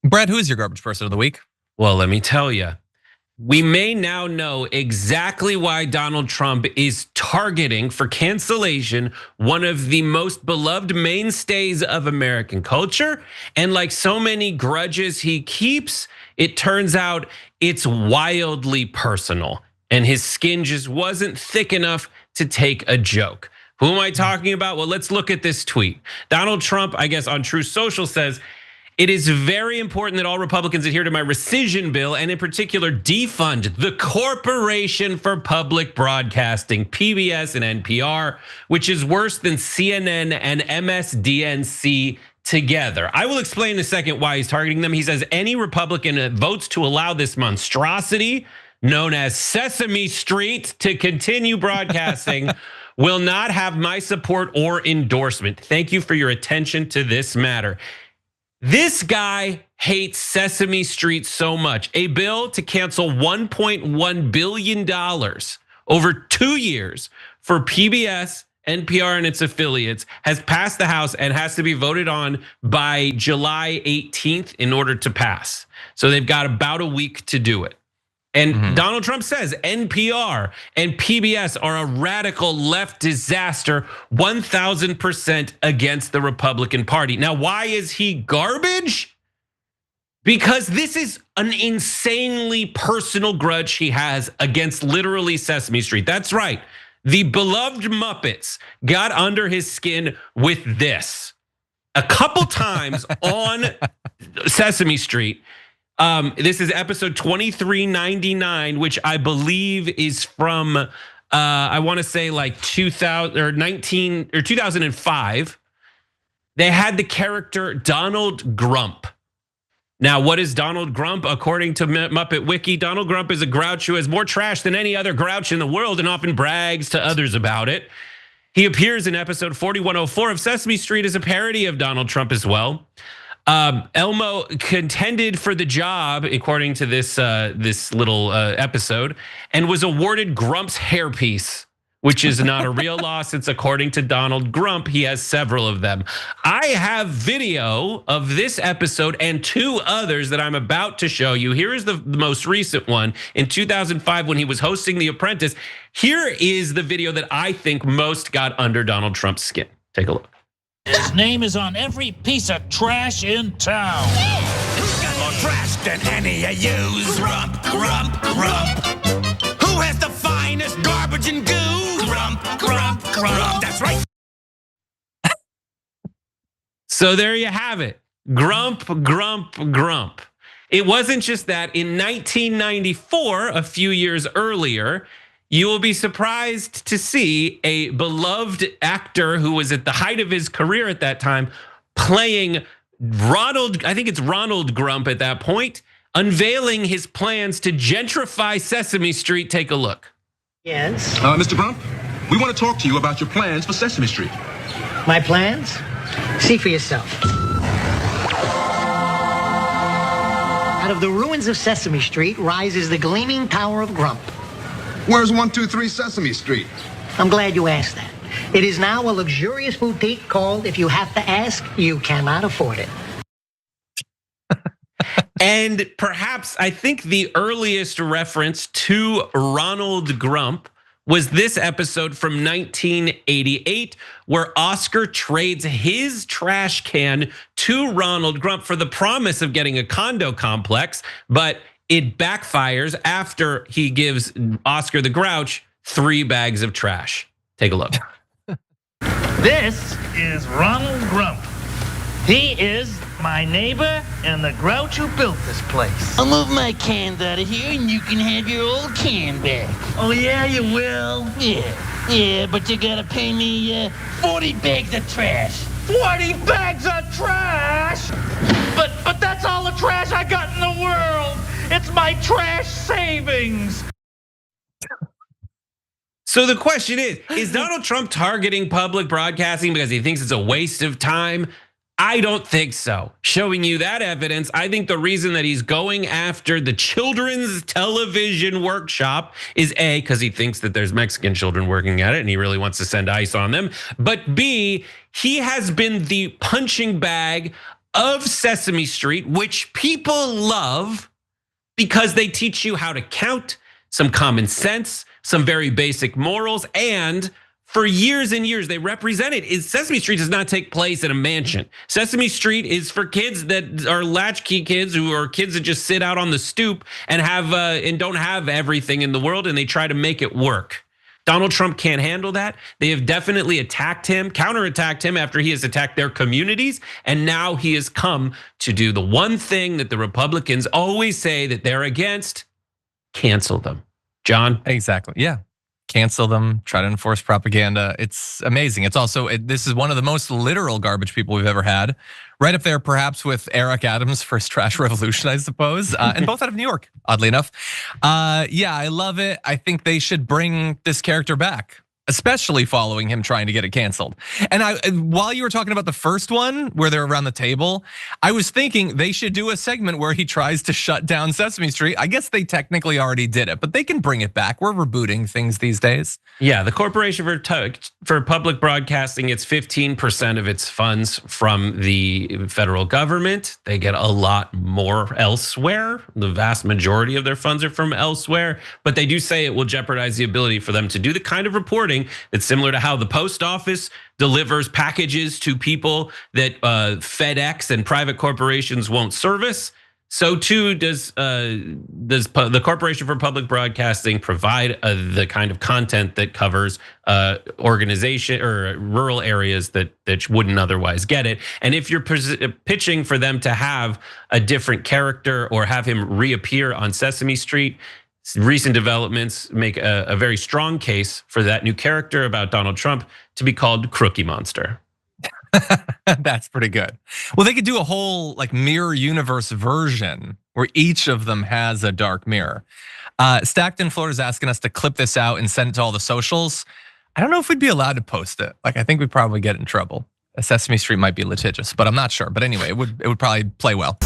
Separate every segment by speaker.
Speaker 1: Brett, who is your garbage person of the week?
Speaker 2: Well, let me tell you. We may now know exactly why Donald Trump is targeting for cancellation one of the most beloved mainstays of American culture. And like so many grudges he keeps, it turns out it's wildly personal. And his skin just wasn't thick enough to take a joke. Who am I talking about? Well, let's look at this tweet. Donald Trump, I guess on True Social says, "It is very important that all Republicans adhere to my rescission bill, and in particular defund the Corporation for Public Broadcasting, PBS and NPR, which is worse than CNN and MSDNC together." I will explain in a second why he's targeting them. He says any Republican that votes to allow this monstrosity known as Sesame Street to continue broadcasting will not have my support or endorsement. Thank you for your attention to this matter. This guy hates Sesame Street so much. A bill to cancel $1.1 billion over 2 years for PBS, NPR, and its affiliates has passed the House and has to be voted on by July 18th in order to pass. So they've got about a week to do it. And Donald Trump says NPR and PBS are a radical left disaster, 1000% against the Republican Party. Now, why is he garbage? Because this is an insanely personal grudge he has against literally Sesame Street. That's right. The beloved Muppets got under his skin with this. A couple times on Sesame Street. This is episode 2399, which I believe is from I want to say like 2005. They had the character Donald Grump. Now, what is Donald Grump? According to Muppet Wiki, Donald Grump is a grouch who has more trash than any other grouch in the world and often brags to others about it. He appears in episode 4104 of Sesame Street as a parody of Donald Trump as well. Elmo contended for the job, according to this little episode, and was awarded Grump's hairpiece, which is not a real loss. It's according to Donald Grump. He has several of them. I have video of this episode and 2 others that I'm about to show you. Here is the most recent one in 2005 when he was hosting The Apprentice. Here is the video that I think most got under Donald Trump's skin. Take a look.
Speaker 3: His name is on every piece of trash in town.
Speaker 4: Who's got more trash than any of you? Grump, grump, grump. Who has the finest garbage and goo? Grump, grump, grump. That's right.
Speaker 2: So there you have it. Grump, grump, grump. It wasn't just that. In 1994, a few years earlier, you will be surprised to see a beloved actor who was at the height of his career at that time playing Ronald, I think it's Ronald Grump at that point, unveiling his plans to gentrify Sesame Street. Take a look.
Speaker 5: Yes?
Speaker 6: Mr. Grump, we want to talk to you about your plans for Sesame Street.
Speaker 5: My plans? See for yourself. Out of the ruins of Sesame Street rises the gleaming tower of Grump.
Speaker 6: Where's 123 Sesame Street?
Speaker 5: I'm glad you asked that. It is now a luxurious boutique called, if you have to ask, you cannot afford it.
Speaker 2: And perhaps I think the earliest reference to Ronald Grump was this episode from 1988, where Oscar trades his trash can to Ronald Grump for the promise of getting a condo complex, but it backfires after he gives Oscar the Grouch 3 bags of trash. Take a look.
Speaker 3: This is Ronald Grump. He is my neighbor and the Grouch who built this place.
Speaker 7: I'll move my cans out of here and you can have your old can back.
Speaker 3: Oh yeah, you will?
Speaker 7: Yeah, but you gotta pay me 40 bags of trash.
Speaker 3: 40 bags of trash? But that's all the trash I got in the world. It's my trash savings.
Speaker 2: So the question is Donald Trump targeting public broadcasting because he thinks it's a waste of time? I don't think so. Showing you that evidence, I think the reason that he's going after the Children's Television Workshop is A, because he thinks that there's Mexican children working at it and he really wants to send ICE on them. But B, he has been the punching bag of Sesame Street, which people love because they teach you how to count, some common sense, some very basic morals, and for years and years, they represented Sesame Street does not take place in a mansion. Sesame Street is for kids that are latchkey kids, who are kids that just sit out on the stoop and don't have everything in the world, and they try to make it work. Donald Trump can't handle that. They have definitely attacked him, counterattacked him after he has attacked their communities, and now he has come to do the one thing that the Republicans always say that they're against: cancel them. John?
Speaker 1: Exactly. Yeah. Cancel them, try to enforce propaganda. It's amazing. It's also, this is one of the most literal garbage people we've ever had. Right up there, perhaps, with Eric Adams' first trash revolution, I suppose. And both out of New York, oddly enough. Yeah, I love it. I think they should bring this character back, especially following him trying to get it canceled. And while you were talking about the first one, where they're around the table, I was thinking they should do a segment where he tries to shut down Sesame Street. I guess they technically already did it, but they can bring it back. We're rebooting things these days.
Speaker 2: Yeah, the Corporation for Public Broadcasting gets 15% of its funds from the federal government. They get a lot more elsewhere. The vast majority of their funds are from elsewhere, but they do say it will jeopardize the ability for them to do the kind of reporting that's similar to how the post office delivers packages to people that FedEx and private corporations won't service. So too does the Corporation for Public Broadcasting provide the kind of content that covers organization or rural areas that wouldn't otherwise get it. And if you're pitching for them to have a different character or have him reappear on Sesame Street, recent developments make a very strong case for that new character about Donald Trump to be called Crookie Monster.
Speaker 1: That's pretty good. Well, they could do a whole like mirror universe version where each of them has a dark mirror. Stackton Florida's asking us to clip this out and send it to all the socials. I don't know if we'd be allowed to post it. Like, I think we'd probably get in trouble. Sesame Street might be litigious, but I'm not sure. But anyway, it would probably play well.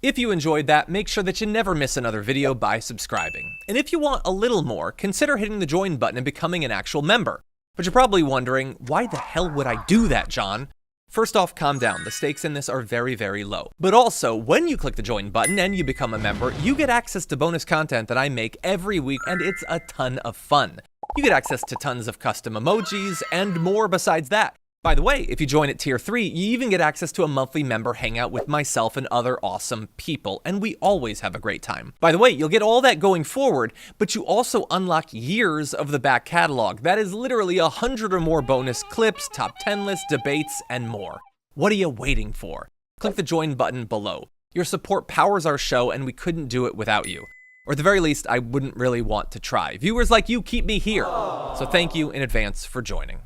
Speaker 8: If you enjoyed that, make sure that you never miss another video by subscribing. And if you want a little more, consider hitting the join button and becoming an actual member. But you're probably wondering, why the hell would I do that, John? First off, calm down. The stakes in this are very, very low. But also, when you click the join button and you become a member, you get access to bonus content that I make every week, and it's a ton of fun. You get access to tons of custom emojis and more besides that. By the way, if you join at tier 3, you even get access to a monthly member hangout with myself and other awesome people, and we always have a great time. By the way, you'll get all that going forward, but you also unlock years of the back catalog. That is literally 100 or more bonus clips, top 10 lists, debates, and more. What are you waiting for? Click the join button below. Your support powers our show, and we couldn't do it without you. Or at the very least, I wouldn't really want to try. Viewers like you keep me here. So thank you in advance for joining.